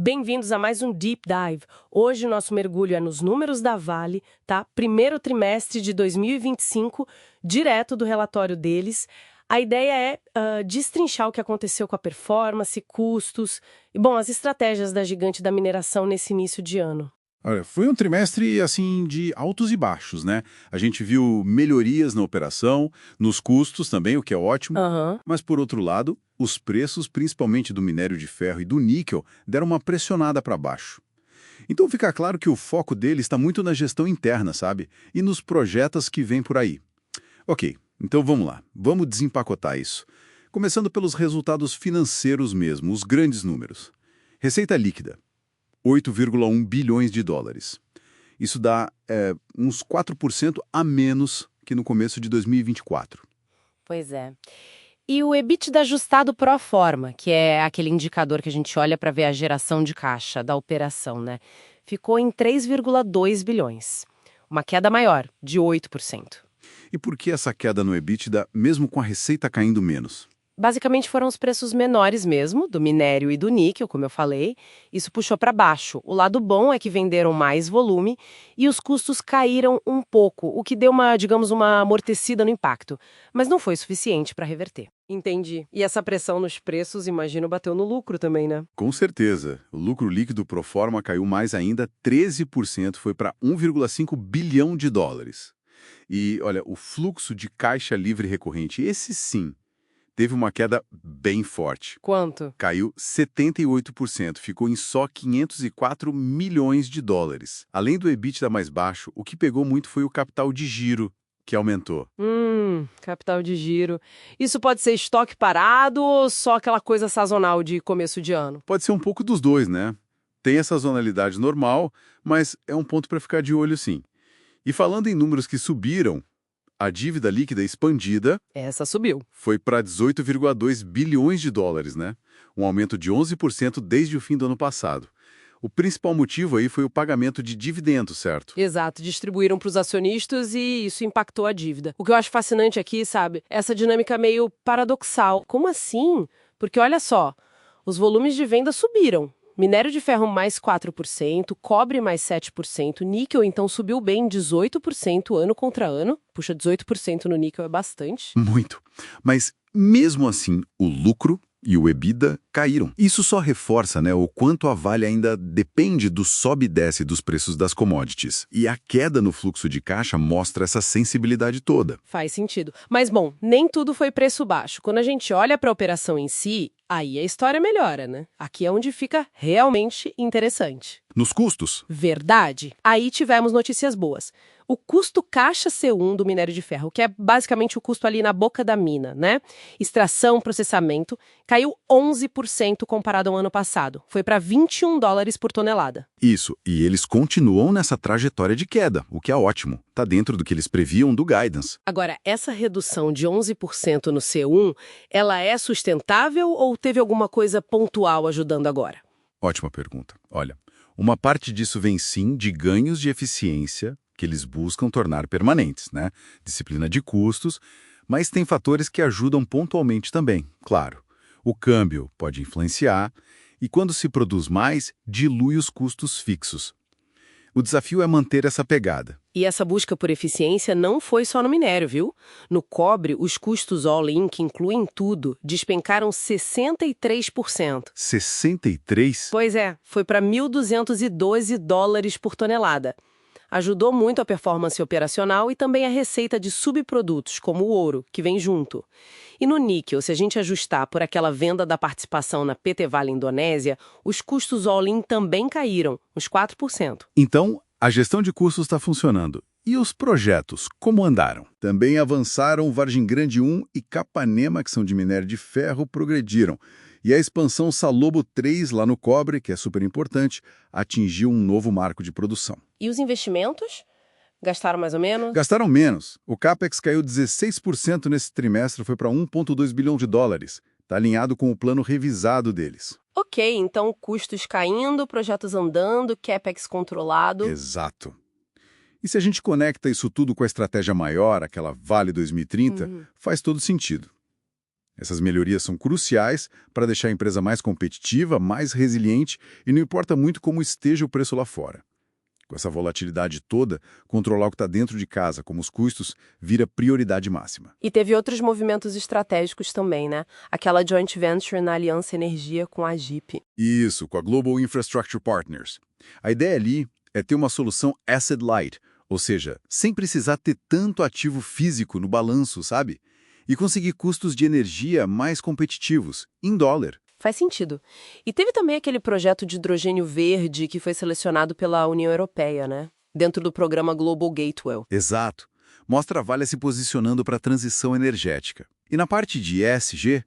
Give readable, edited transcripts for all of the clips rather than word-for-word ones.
Bem-vindos a mais um Deep Dive. Hoje o nosso mergulho é nos números da Vale, tá? Primeiro trimestre de 2025, direto do relatório deles. A ideia é destrinchar o que aconteceu com a performance, custos e, bom, as estratégias da gigante da mineração nesse início de ano. Olha, foi um trimestre, assim, de altos e baixos, né? A gente viu melhorias na operação, nos custos também, o que é ótimo. Aham. Mas, por outro lado, os preços, principalmente do minério de ferro e do níquel, deram uma pressionada para baixo. Então fica claro que o foco dele está muito na gestão interna, sabe? E nos projetos que vêm por aí. Ok, então vamos lá. Vamos desempacotar isso. Começando pelos resultados financeiros mesmo, os grandes números. Receita líquida. 8,1 bilhões de dólares. Isso dá uns 4% a menos que no começo de 2024. Pois é. E o EBITDA ajustado pro forma, que é aquele indicador que a gente olha para ver a geração de caixa da operação, né? Ficou em 3,2 bilhões. Uma queda maior, de 8%. E por que essa queda no EBITDA, mesmo com a receita caindo menos? Basicamente foram os preços menores mesmo, do minério e do níquel, como eu falei. Isso puxou para baixo. O lado bom é que venderam mais volume e os custos caíram um pouco, o que deu uma amortecida no impacto. Mas não foi suficiente para reverter. Entendi. E essa pressão nos preços, imagino, bateu no lucro também, né? Com certeza. O lucro líquido pro forma caiu mais ainda, 13%, foi para 1,5 bilhão de dólares. E, olha, o fluxo de caixa livre recorrente, esse sim, teve uma queda bem forte. Quanto? Caiu 78%, ficou em só 504 milhões de dólares. Além do EBITDA mais baixo, o que pegou muito foi o capital de giro, que aumentou. Capital de giro. Isso pode ser estoque parado ou só aquela coisa sazonal de começo de ano? Pode ser um pouco dos dois, né? Tem a sazonalidade normal, mas é um ponto para ficar de olho sim. E falando em números que subiram, a dívida líquida expandida Essa subiu. foi para 18,2 bilhões de dólares, né? Um aumento de 11% desde o fim do ano passado. O principal motivo aí foi o pagamento de dividendos, certo? Exato, distribuíram para os acionistas e isso impactou a dívida. O que eu acho fascinante aqui, sabe, essa dinâmica meio paradoxal. Como assim? Porque olha só, os volumes de venda subiram. Minério de ferro mais 4%, cobre mais 7%, níquel então subiu bem 18% ano contra ano. Puxa, 18% no níquel é bastante. Muito. Mas, mesmo assim, o lucro e o EBITDA caíram. Isso só reforça, né, o quanto a Vale ainda depende do sobe e desce dos preços das commodities. E a queda no fluxo de caixa mostra essa sensibilidade toda. Faz sentido. Mas, bom, nem tudo foi preço baixo. Quando a gente olha para a operação em si, aí a história melhora, né? Aqui é onde fica realmente interessante. Nos custos, Verdade? Aí tivemos notícias boas. O custo caixa C1 do minério de ferro, que é basicamente o custo ali na boca da mina, né? Extração, processamento, caiu 11% comparado ao ano passado. Foi para 21 dólares por tonelada. isso, e eles continuam nessa trajetória de queda, o que é ótimo. Tá dentro do que eles previam do guidance. Agora, essa redução de 11% no C1, ela é sustentável ou teve alguma coisa pontual ajudando agora? Ótima pergunta. Olha, uma parte disso vem sim de ganhos de eficiência que eles buscam tornar permanentes, né? Disciplina de custos, mas tem fatores que ajudam pontualmente também, claro. O câmbio pode influenciar e quando se produz mais, dilui os custos fixos. O desafio é manter essa pegada. E essa busca por eficiência não foi só no minério, viu? No cobre, os custos all-in, que incluem tudo, despencaram 63%. 63? Pois é, foi para 1.212 dólares por tonelada. Ajudou muito a performance operacional e também a receita de subprodutos, como o ouro, que vem junto. E no níquel, se a gente ajustar por aquela venda da participação na PT Vale Indonésia, os custos all-in também caíram, uns 4%. Então, a gestão de custos está funcionando. E os projetos, como andaram? Também avançaram Vargem Grande 1 e Capanema, que são de minério de ferro, progrediram. E a expansão Salobo 3, lá no cobre, que é super importante, atingiu um novo marco de produção. E os investimentos? Gastaram mais ou menos? Gastaram menos. O CAPEX caiu 16% nesse trimestre, foi para 1,2 bilhão de dólares. Está alinhado com o plano revisado deles. Ok, então custos caindo, projetos andando, CAPEX controlado. Exato. E se a gente conecta isso tudo com a estratégia maior, aquela Vale 2030, faz todo sentido. Essas melhorias são cruciais para deixar a empresa mais competitiva, mais resiliente e não importa muito como esteja o preço lá fora. Com essa volatilidade toda, controlar o que está dentro de casa, como os custos, vira prioridade máxima. E teve outros movimentos estratégicos também, né? Aquela joint venture na Aliança Energia com a Jeep. Isso, com a Global Infrastructure Partners. A ideia ali é ter uma solução asset light, ou seja, sem precisar ter tanto ativo físico no balanço, sabe? E conseguir custos de energia mais competitivos, em dólar. Faz sentido. E teve também aquele projeto de hidrogênio verde que foi selecionado pela União Europeia, né? Dentro do programa Global Gateway. Exato. Mostra a Vale se posicionando para a transição energética. E na parte de ESG,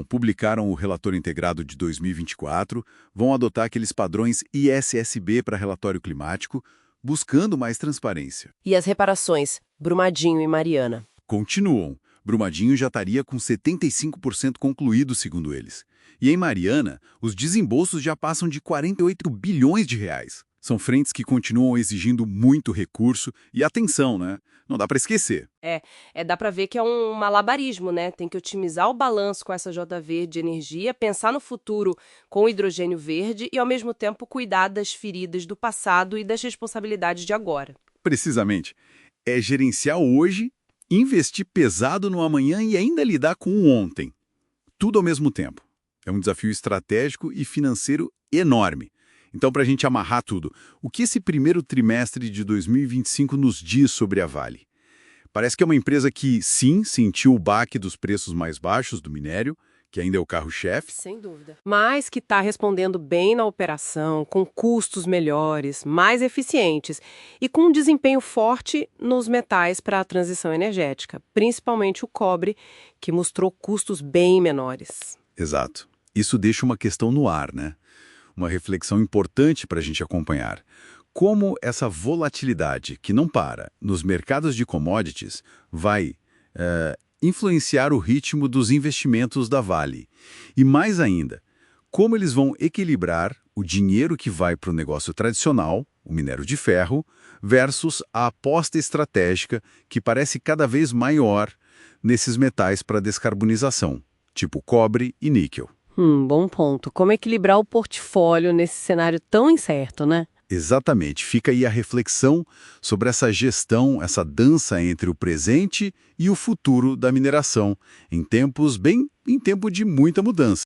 publicaram o relatório integrado de 2024, vão adotar aqueles padrões ISSB para relatório climático, buscando mais transparência. E as reparações, Brumadinho e Mariana. Continuam. Brumadinho já estaria com 75% concluído, segundo eles. E em Mariana, os desembolsos já passam de 48 bilhões de reais. São frentes que continuam exigindo muito recurso e atenção, né? Não dá para esquecer. Dá para ver que é um malabarismo, né? Tem que otimizar o balanço com essa JV de energia, pensar no futuro com o hidrogênio verde e, ao mesmo tempo, cuidar das feridas do passado e das responsabilidades de agora. Precisamente. É gerenciar o hoje, investir pesado no amanhã e ainda lidar com o ontem. Tudo ao mesmo tempo. É um desafio estratégico e financeiro enorme. Então, para a gente amarrar tudo, o que esse primeiro trimestre de 2025 nos diz sobre a Vale? Parece que é uma empresa que, sim, sentiu o baque dos preços mais baixos do minério, que ainda é o carro-chefe. Sem dúvida. Mas que está respondendo bem na operação, com custos melhores, mais eficientes e com um desempenho forte nos metais para a transição energética, principalmente o cobre, que mostrou custos bem menores. Exato. Isso deixa uma questão no ar, né? Uma reflexão importante para a gente acompanhar. Como essa volatilidade, que não para, nos mercados de commodities, vai influenciar o ritmo dos investimentos da Vale. E mais ainda, como eles vão equilibrar o dinheiro que vai para o negócio tradicional, o minério de ferro, versus a aposta estratégica que parece cada vez maior nesses metais para descarbonização, tipo cobre e níquel. Bom ponto. Como equilibrar o portfólio nesse cenário tão incerto, né? Exatamente. Fica aí a reflexão sobre essa gestão, essa dança entre o presente e o futuro da mineração, em tempo de muita mudança.